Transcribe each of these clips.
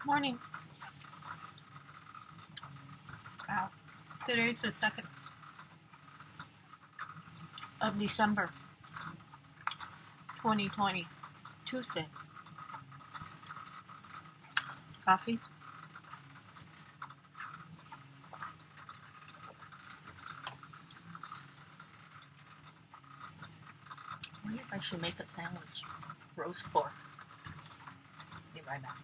Morning. Wow. Today's the 2nd of December, 2020. Tuesday. Coffee? I wonder if I should make a sandwich. Roast pork. Be right back.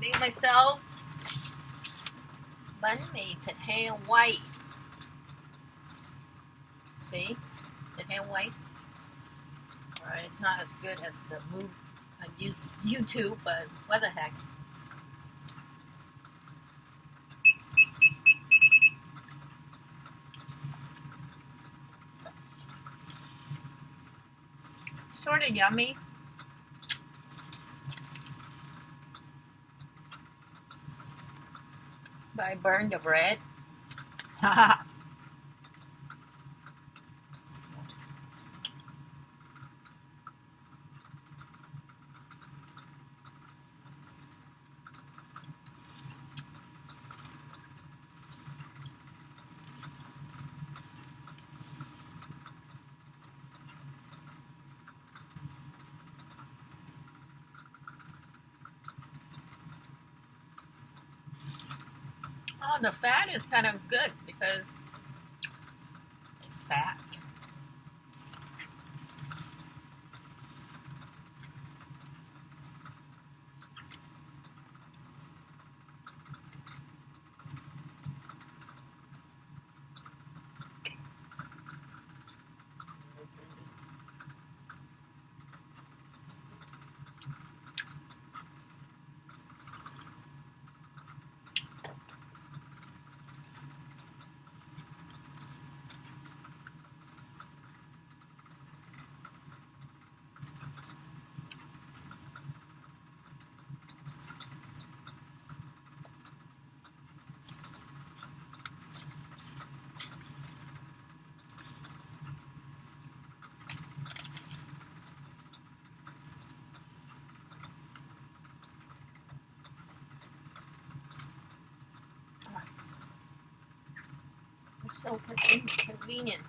made myself bánh mì thịt heo quay. See? Thịt heo quay. Alright, it's not as good as the move I use YouTube, but what the heck. Sort of yummy. But I burned the bread. Oh, the fat is kind of good because it's fat. So convenient.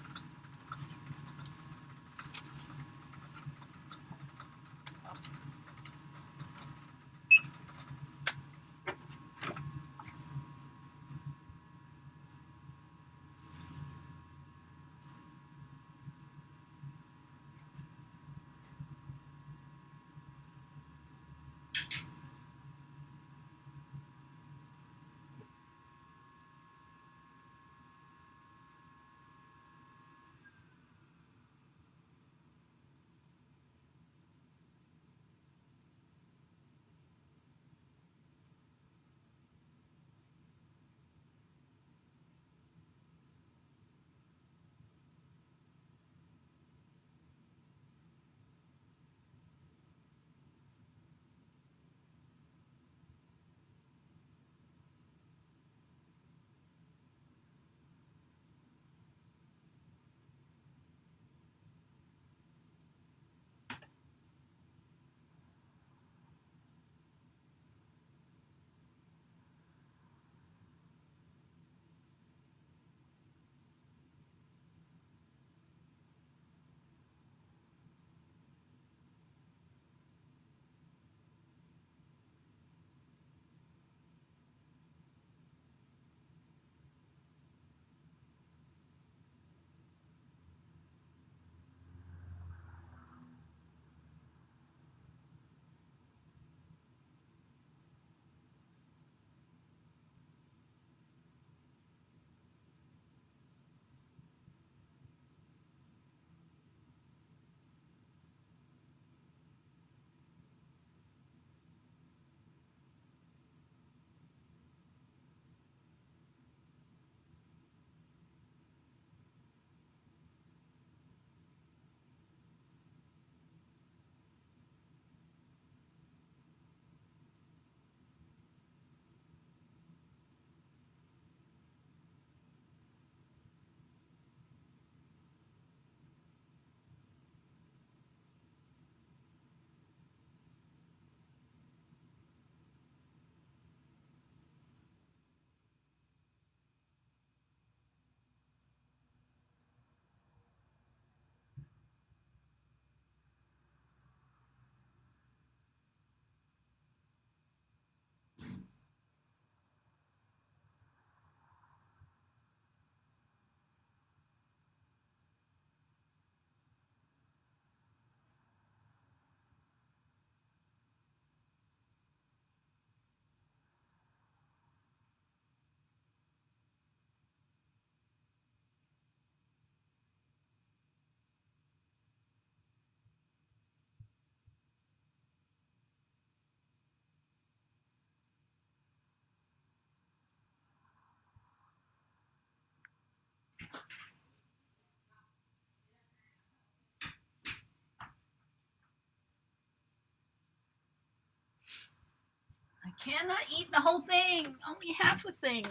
Cannot eat the whole thing. Only half a thing.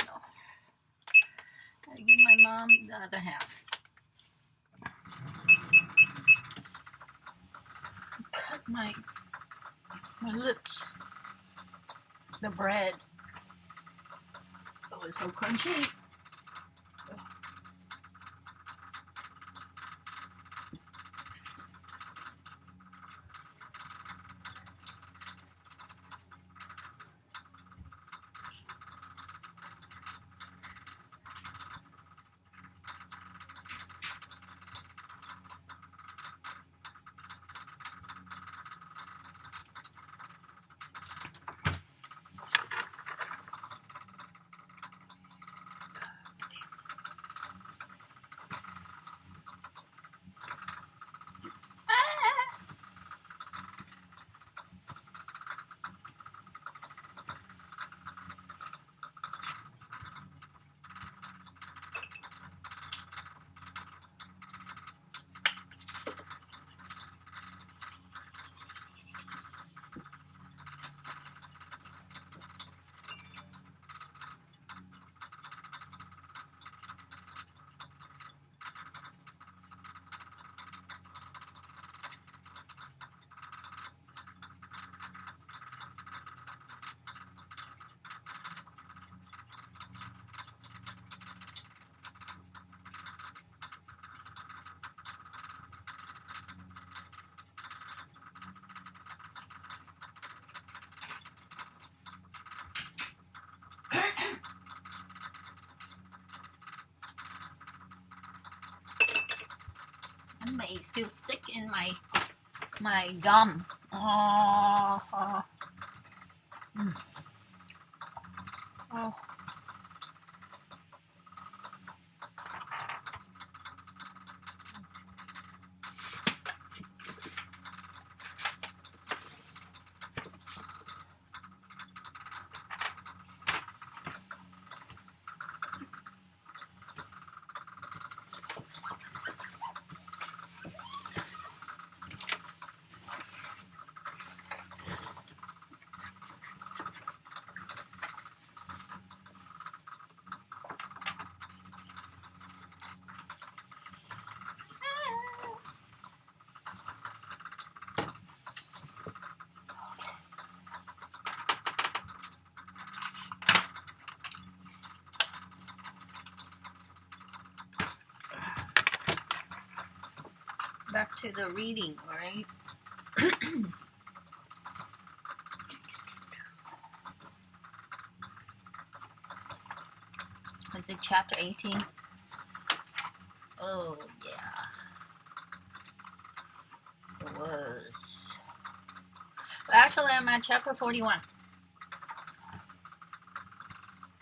Gotta give my mom the other half. Cut my lips. The bread. Oh, it's so crunchy. It may still stick in my gum. Oh. Oh. Back to the reading, right? Is it chapter 18? Oh, yeah. It was. Actually, I'm at chapter 41.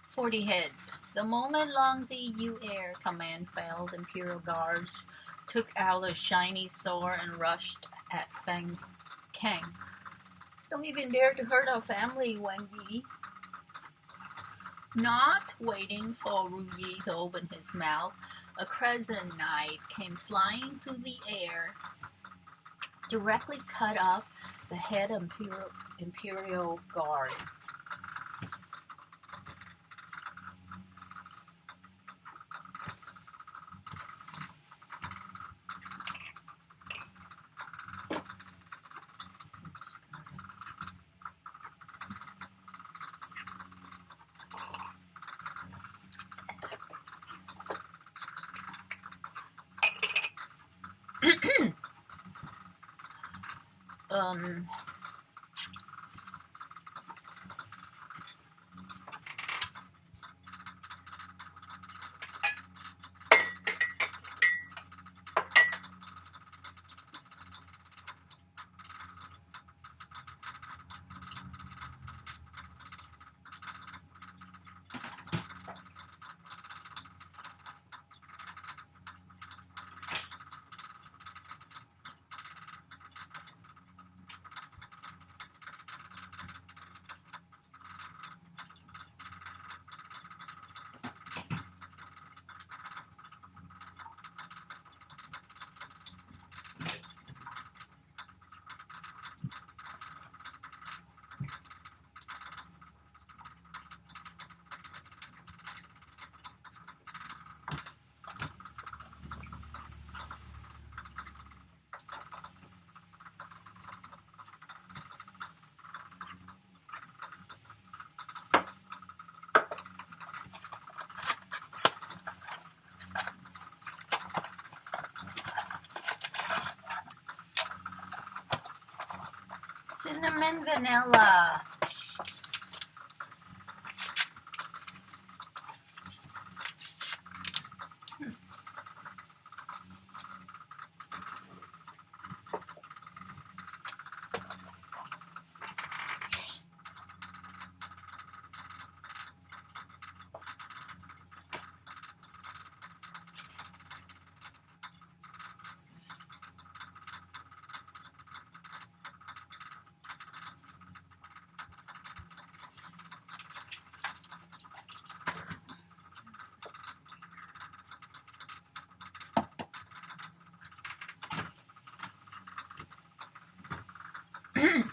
40 heads. The moment Long Zi Yu Air command failed, Imperial Guards took out a shiny sword and rushed at Feng Kang. Don't even dare to hurt our family, Wang Yi. Not waiting for Ru Yi to open his mouth, a crescent knife came flying through the air, directly cut off the head of Imperial Guard. Cinnamon vanilla.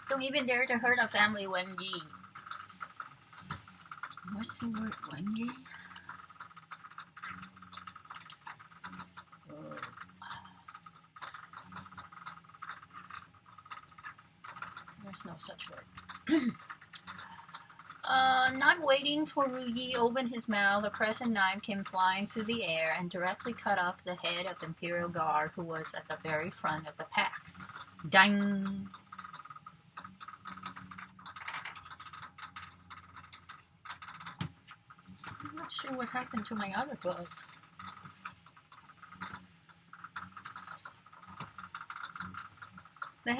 Don't even dare to hurt a family, Wang Yi. What's the word, Wang Yi? There's no such word. Not waiting for Ru Yi to open his mouth, a crescent knife came flying through the air and directly cut off the head of Imperial Guard, who was at the very front of the pack. Dang! I'm not sure what happened to my other gloves. The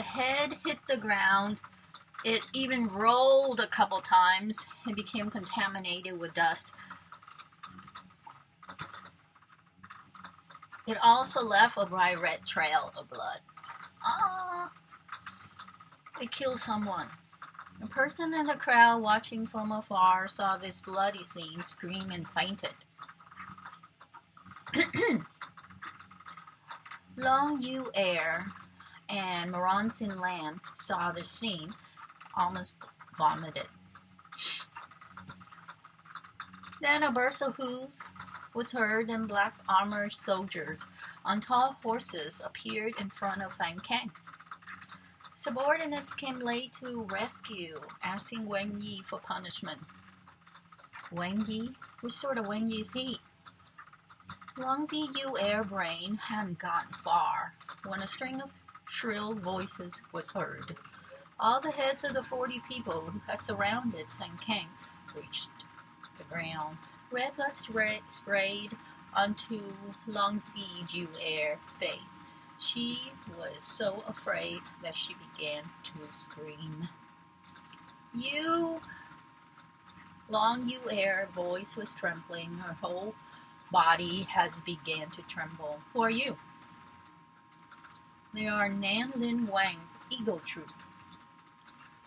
head hit the ground. It even rolled a couple times and became contaminated with dust. It also left a bright red trail of blood. They killed someone. A person in the crowd watching from afar saw this bloody scene, screamed and fainted. Long Yu Air and Maronsin Lan saw the scene, almost vomited. Then a burst of hoofs was heard and black armored soldiers on tall horses appeared in front of Fan Kang. Subordinates came late to rescue, asking Wang Yi for punishment. Wang Yi? Which sort of Wang Yi is he? Long Yu Air brain hadn't gotten far when a string of shrill voices was heard. All the heads of the 40 people who had surrounded Fan Kang reached the ground. Red blood sprayed onto Long Yu Air's face. She was so afraid that she began to scream. You! Long Yu Air's voice was trembling. Her whole body has began to tremble. Who are you? They are Nan Lin Wang's Eagle Troop.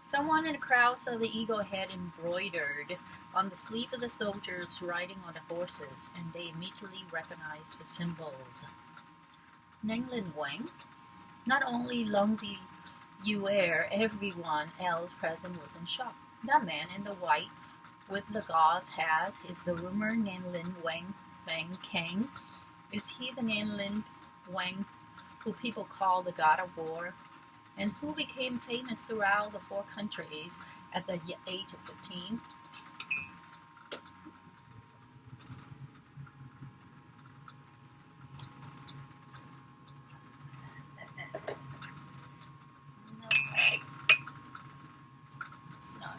Someone in the crowd saw the eagle head embroidered on the sleeve of the soldiers riding on the horses, and they immediately recognized the symbols. Nan Lin Wang? Not only Long Yu Air, everyone else present was in shock. That man in the white with the gauze hat is the rumored Nan Lin Wang Fan Kang. Is he the Nan Lin Wang who people call the God of War, and who became famous throughout the 4 countries at the age of 15? No, it's not.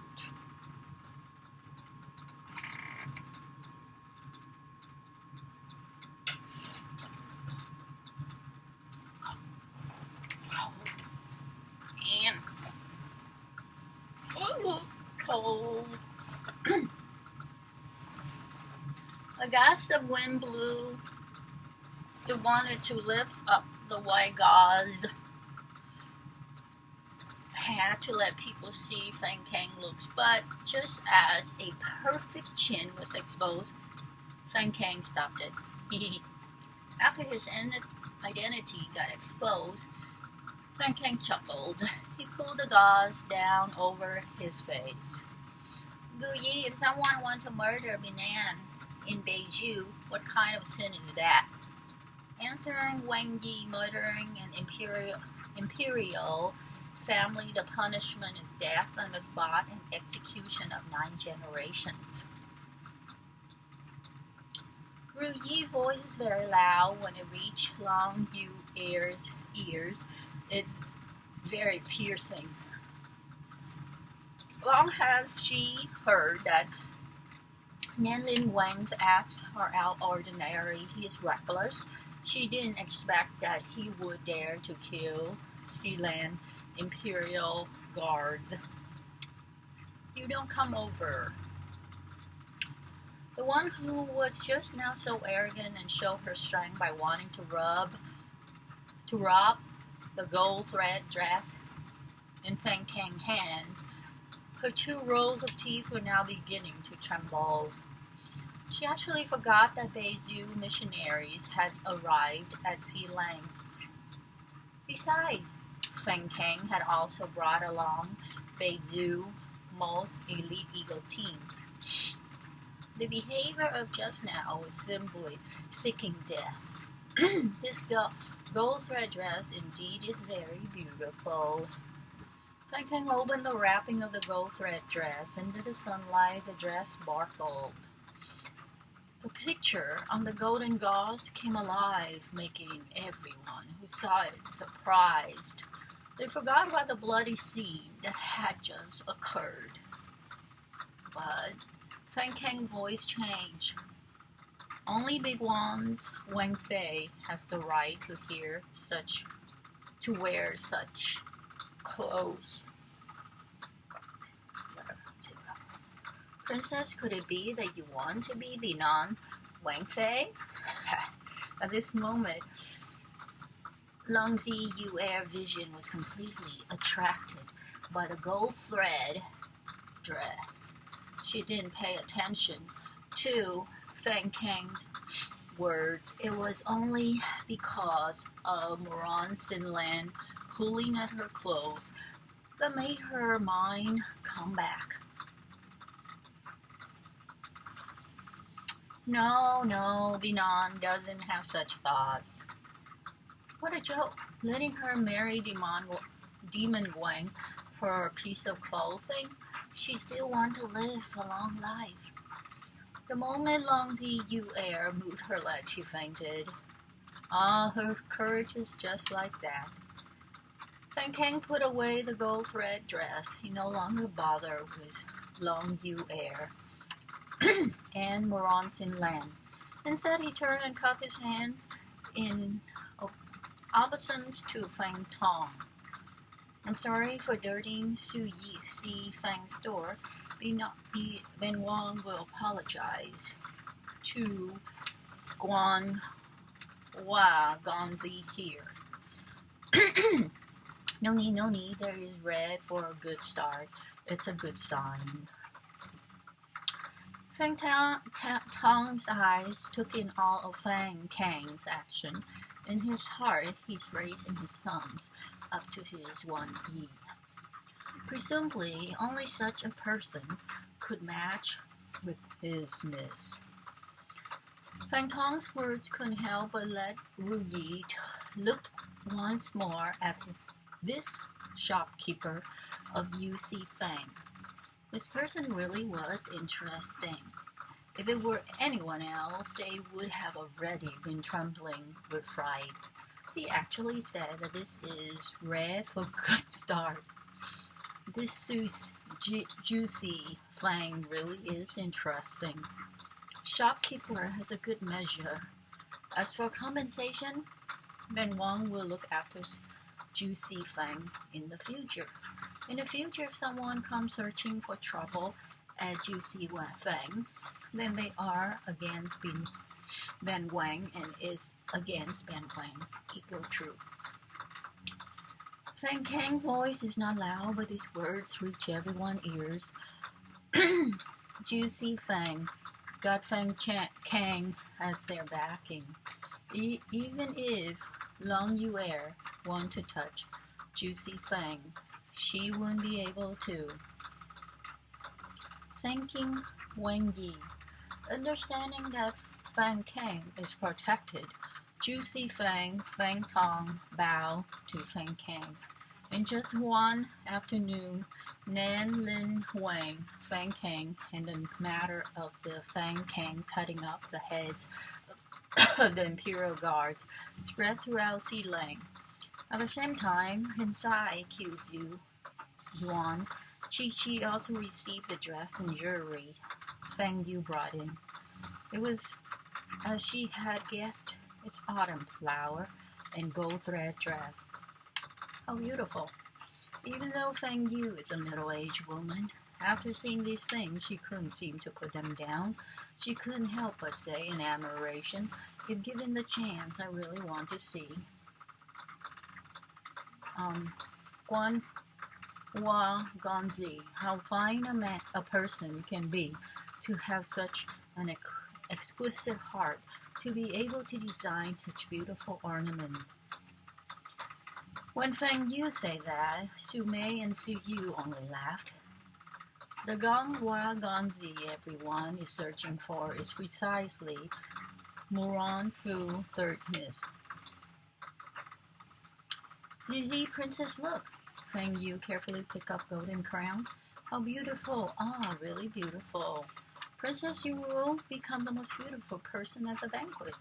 Cold. A gust of wind blew. It wanted to lift up the white gauze. Had to let people see Fan Kang looks, but just as a perfect chin was exposed, Fan Kang stopped it. After his identity got exposed, Fan Kang chuckled. He pulled the gauze down over his face. Gu Yi, if someone wants to murder Binan in Beiju, what kind of sin is that? Answering Wang Yi murdering an imperial family, the punishment is death on the spot and execution of 9 generations. Ru Yi's voice is very loud when it reached Long Yu Air's ears. It's very piercing. Long has she heard that Nanlin Wang's acts are out ordinary. He is reckless. She didn't expect that he would dare to kill Sealand Imperial guards. You don't come over. The one who was just now so arrogant and showed her strength by wanting to rob the gold thread dress in Feng Kang's hands. Her 2 rows of teeth were now beginning to tremble. She actually forgot that Beizhu missionaries had arrived at Sealang. Besides, Feng Kang had also brought along Beizhu's most elite eagle team. The behavior of just now was simply seeking death. This gold thread dress indeed is very beautiful. Feng Kang opened the wrapping of the gold thread dress, and in the sunlight the dress sparkled. The picture on the golden gauze came alive, making everyone who saw it surprised. They forgot about the bloody scene that had just occurred. But Feng Kang's voice changed. Only big ones, Wang Fei, has the right to wear such clothes. Princess, could it be that you want to be beyond Wang Fei? At this moment, Longzi Yuer's vision was completely attracted by the gold thread dress. She didn't pay attention to Feng Kang's words. It was only because of Moran Sinlan pulling at her clothes that made her mind come back. No, Binan doesn't have such thoughts. What a joke, letting her marry Demon Wang for a piece of clothing. She still wants to live a long life. The moment Longzi Yuer moved her leg, she fainted. Her courage is just like that. Feng Kang put away the gold thread dress. He no longer bothered with Long Yuer and Moran Sin Lan. Instead, he turned and cupped his hands in obeisance to Feng Tong. I'm sorry for dirtying Su Yi Si Feng's door. Ben Wang will apologize to Guan Hua Gonzi here. No need. There is red for a good start. It's a good sign. Feng Tong's eyes took in all of Feng Kang's action. In his heart, he's raising his thumbs up to his one knee. Presumably, only such a person could match with his miss. Feng Tong's words couldn't help but let Ru Yi look once more at this shopkeeper of UC Feng. This person really was interesting. If it were anyone else, they would have already been trembling with fright. He actually said that this is red for good start. This juicy Fang really is interesting. Shopkeeper has a good measure. As for compensation, Ben Wang will look after Juicy Fang in the future. In the future, if someone comes searching for trouble at Juicy Fang, then they are against Ben Wang and is against Ben Wang's ego troop. Feng Kang's voice is not loud, but his words reach everyone's ears. Juicy Fang got Feng Kang as their backing. Even if Long Yuer want to touch Juicy Fang, she wouldn't be able to. Thanking Wang Yi, understanding that Feng Kang is protected, Juicy Feng Tong bowed to Feng Kang. In just one afternoon, Nan Lin Huang, Feng Kang, and the matter of the Feng Kang cutting up the heads of the Imperial Guards spread throughout Sealang. At the same time, inside accused Yuan, Chi also received the dress and jewelry Feng Yu brought in. It was, as she had guessed, its autumn flower and gold thread dress. How beautiful! Even though Feng Yu is a middle-aged woman, after seeing these things, she couldn't seem to put them down. She couldn't help but say in admiration, if given the chance, I really want to see Guan Hua Gonzi, how fine a person can be to have such an exquisite heart, to be able to design such beautiful ornaments. When Feng Yu said that, Su Mei and Su Yu only laughed. The Gong Hua Gonzi everyone is searching for is precisely Muran Fu thirdness. Zizi, princess, look! Feng Yu carefully picked up golden crown. How beautiful! Ah, really beautiful. Princess, you will become the most beautiful person at the banquet.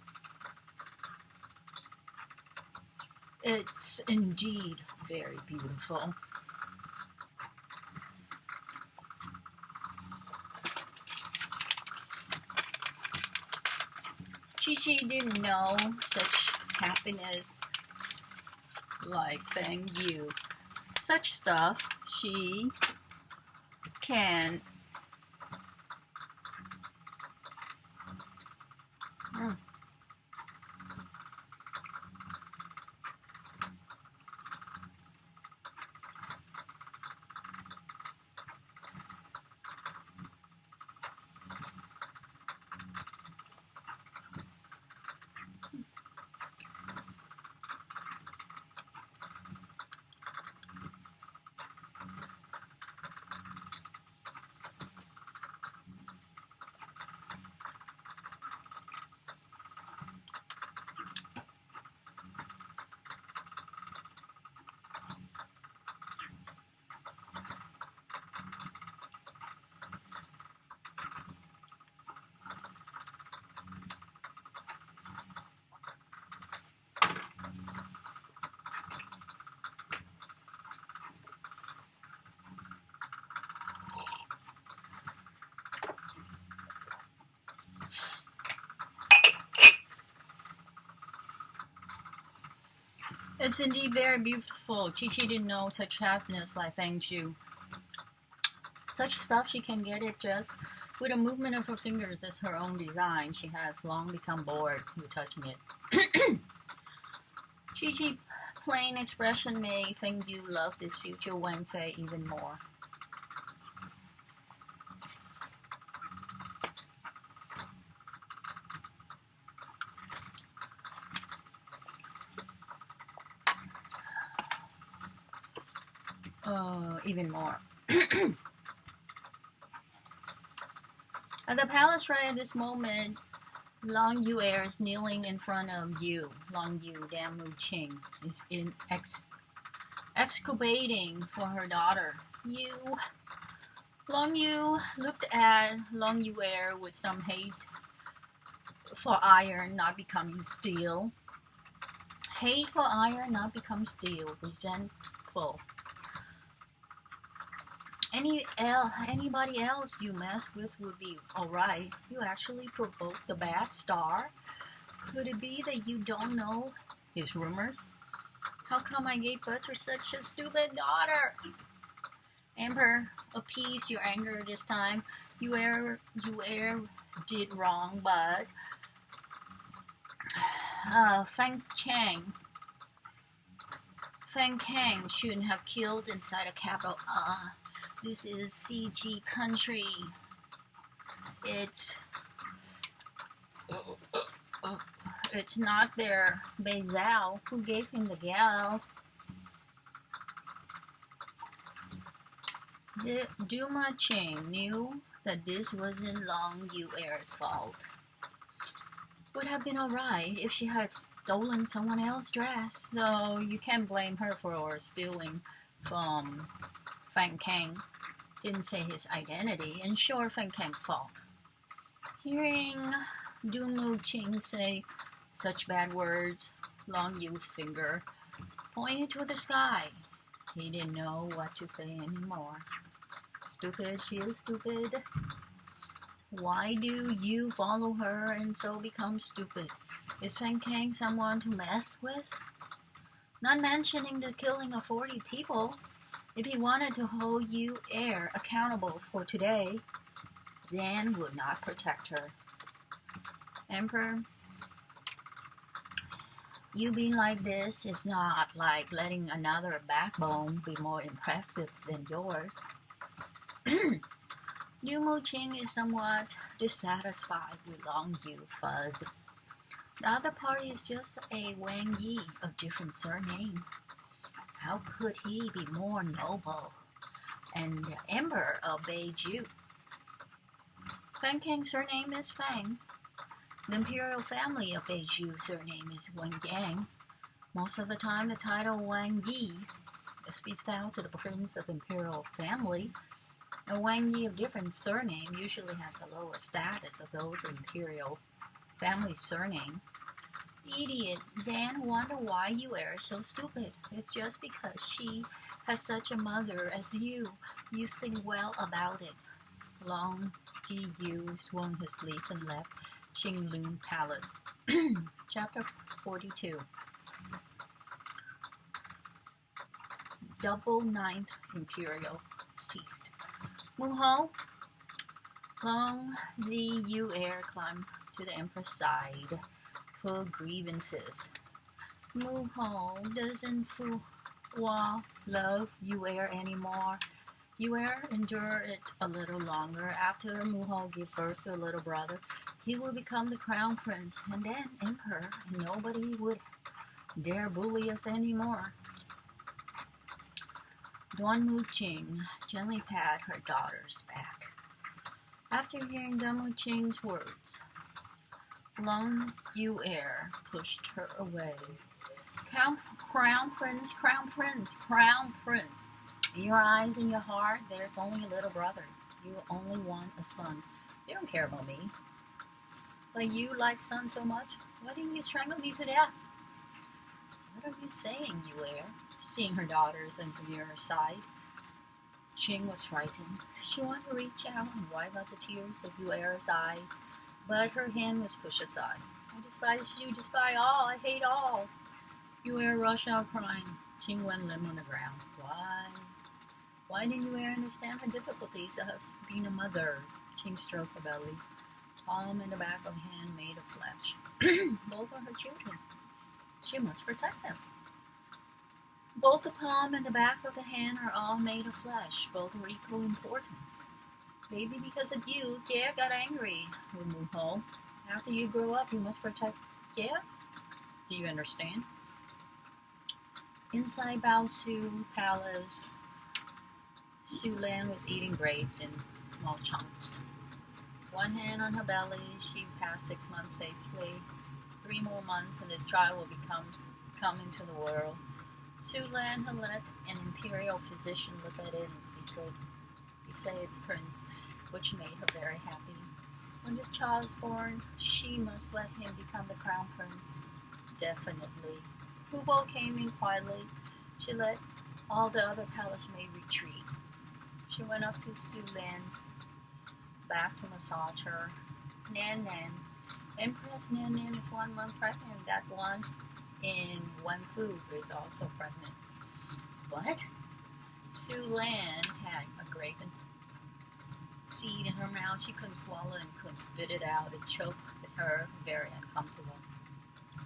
It's indeed very beautiful. Chi didn't know such happiness like Feng Yu. Such stuff she can It's indeed very beautiful. Chi didn't know such happiness like Feng Yu. Such stuff she can get it just with a movement of her fingers as her own design. She has long become bored with touching it. Chi plain expression made Feng Yu love this future Wen Fei even more. Even more. At the palace right at this moment, Long Yu is kneeling in front of Yu. Long Yu, Dam Mu Qing, is excavating for her daughter. Long Yu looked at Long Yu with some hate for iron not becoming steel. Hate for iron not become steel, resentful. Anybody else you mess with would be alright. You actually provoked the bad star. Could it be that you don't know his rumors? How come I gave birth to such a stupid daughter? Emperor, appease your anger this time. You did wrong, but Feng Kang shouldn't have killed inside a capital. This is CG country. It's not their Beizhao who gave him the gal. Duma Qing knew that this wasn't Long Yu's fault. Would have been alright if she had stolen someone else's dress, though you can't blame her for stealing from Feng Kang. Didn't say his identity, and sure, Feng Kang's fault. Hearing Dun Mu Qing say such bad words, Long Yu's finger pointed to the sky. He didn't know what to say anymore. Stupid, she is stupid. Why do you follow her and so become stupid? Is Feng Kang someone to mess with? Not mentioning the killing of 40 people. If he wanted to hold you heir accountable for today, Zan would not protect her. Emperor, you being like this is not like letting another backbone be more impressive than yours. Liu Muqing is somewhat dissatisfied with Long Yu Fuzz. The other party is just a Wang Yi of different surname. How could he be more noble and the emperor of Beiju? Feng Kang's surname is Feng. The imperial family of Beiju surname is Wang Yang. Most of the time, the title Wang Yi speaks down to the prince of imperial family. A Wang Yi of different surname usually has a lower status of those of imperial family surname. Idiot, Zan wonder why you are so stupid. It's just because she has such a mother as you. You think well about it. Long Ji Yu swung his leaf and left Qinglun Palace. Chapter 42. Double Ninth Imperial Feast. Muho, Long Zi Yu heir climbed to the emperor's side for grievances. Muho, doesn't Fu Hua love Yu heir anymore? Yu heir endure it a little longer. After Muho gave birth to a little brother, he will become the crown prince and then emperor, and nobody would dare bully us anymore. Duan Muqing gently pat her daughter's back. After hearing Duan Muqing's words, Long Yu heir pushed her away. Crown prince, crown prince, crown prince. In your eyes and your heart, there's only a little brother. You only want a son. You don't care about me. But you like son so much, why didn't you strangle me to death? What are you saying, Yu heir? Seeing her daughters and near her side, Qing was frightened. She wanted to reach out and wipe out the tears of Yu heir's eyes, but her hand was pushed aside. I despise you, despise all, I hate all. Yu heir rushed out crying. Qing went limp on the ground. Why didn't Yu heir understand her difficulties of being a mother? Qing stroked her belly. Palm and the back of her hand made of flesh. Both are her children. She must protect them. Both the palm and the back of the hand are all made of flesh. Both are equal importance. Maybe because of you, Jie got angry with Muho. After you grow up, you must protect Jie. Do you understand? Inside Bao Su Palace, Su Lan was eating grapes in small chunks. One hand on her belly, she passed 6 months safely. 3 more months, and this child will come into the world. Su Lan had let an imperial physician look at it in secret. He said it's prince, which made her very happy. When this child is born, she must let him become the crown prince. Definitely. Hu Bo came in quietly. She let all the other palace maids retreat. She went up to Su Lan, back to massage her. Nan Nan. Empress Nan Nan is 1 month pregnant. That one in Wenfu is also pregnant. What? Su Lan had a grape seed in her mouth. She couldn't swallow and couldn't spit it out. It choked her, very uncomfortable.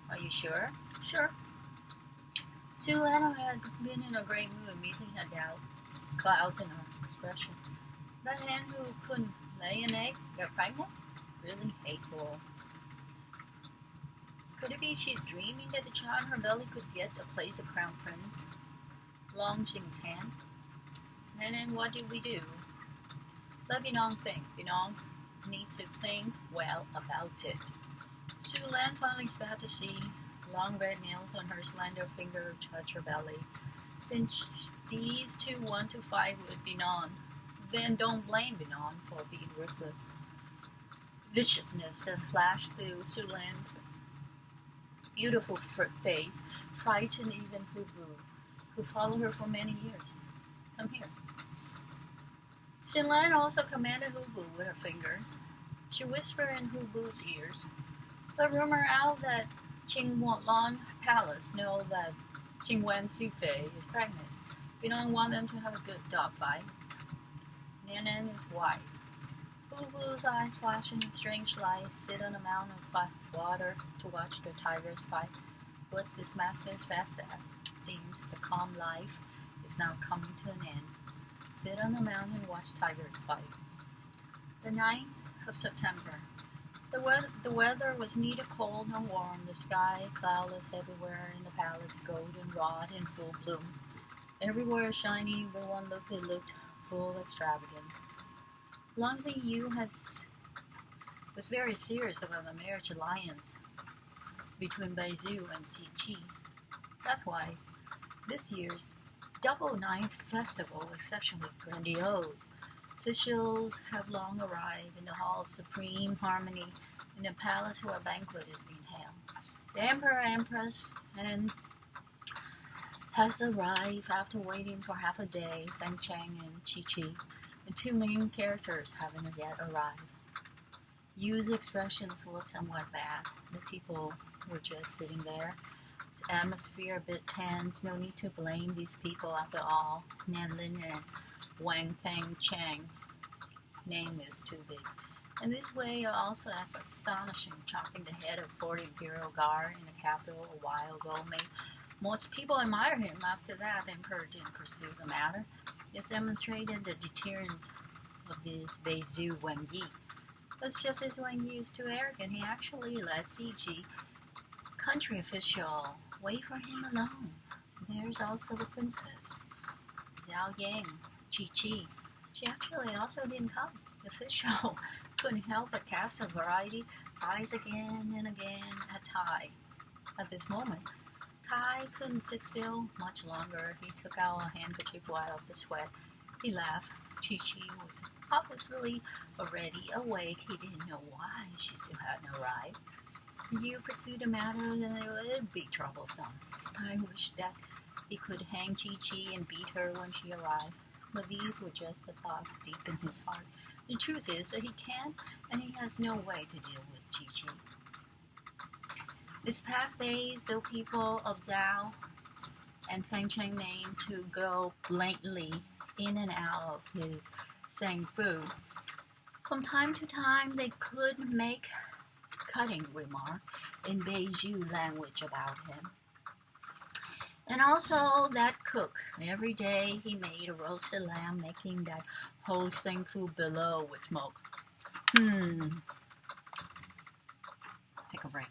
Are you sure? Sure. Su Lan had been in a great mood, immediately had doubt, clouds in her expression. That hen who couldn't lay an egg got pregnant? Really hateful. Could it be she's dreaming that the child in her belly could get a place of crown prince? Long Jing Tan. And then what do we do? Let Binong think. Binong needs to think well about it. Su Lan finally spat to see long red nails on her slender finger touch her belly. Since these two want to fight with Binong, then don't blame Binong for being ruthless. Viciousness that flashed through Su Lan's beautiful face, frightened even Hubu, who followed her for many years. Come here. Xinlan also commanded Hubu with her fingers. She whispered in Hubu's ears. The rumor out that Qinglan Palace know that Qingwen Sifei is pregnant. We don't want them to have a good dog fight. Nanan is wise. Hubu's eyes flash in a strange light, sit on a mountain of water to watch the tigers fight. What's this master's fast at? Seems the calm life is now coming to an end. Sit on the mountain and watch tigers fight. The 9th of September. The weather was neither cold nor warm, the sky cloudless everywhere in the palace, golden-rod in full bloom. Everywhere shiny, everyone looked full extravagant. Longzi Yu was very serious about the marriage alliance between Beizu and Xi. That's why this year's Double Ninth Festival was exceptionally grandiose. Officials have long arrived in the hall of supreme harmony in the palace where a banquet is being held. The Emperor Empress has arrived after waiting for half a day. Feng Cheng and Chi. The two main characters haven't yet arrived. Yu's expressions look somewhat bad. The people were just sitting there. The atmosphere a bit tense. No need to blame these people after all. Nanlin and Wang Feng Cheng name is too big. In this way, also as astonishing, chopping the head of 40 Imperial Guard in the capital a while ago made most people admire him. After that, the emperor didn't pursue the matter. This demonstrated the deterrence of this Beizu Wang Yi. But just as Wang Yi is too arrogant, he actually let Xi, country official, wait for him alone. There's also the princess, Zhao Yang, Chi. She actually also didn't come. The official couldn't help but cast a variety eyes again and again at Tai. At this moment, Tai couldn't sit still much longer. He took out a handkerchief to wipe off the sweat. He laughed. Chi was obviously already awake. He didn't know why she still hadn't arrived. You pursued the matter, then it would be troublesome. I wished that he could hang Chi and beat her when she arrived. But these were just the thoughts deep in his heart. The truth is that he can't, and he has no way to deal with Chi. This past days, the people of Zhao and Feng Cheng name to go blatantly in and out of his Sang Fu. From time to time, they could make cutting remark in Beiju language about him. And also that cook, every day he made a roasted lamb, making that whole Sang Fu below with smoke. Take a break.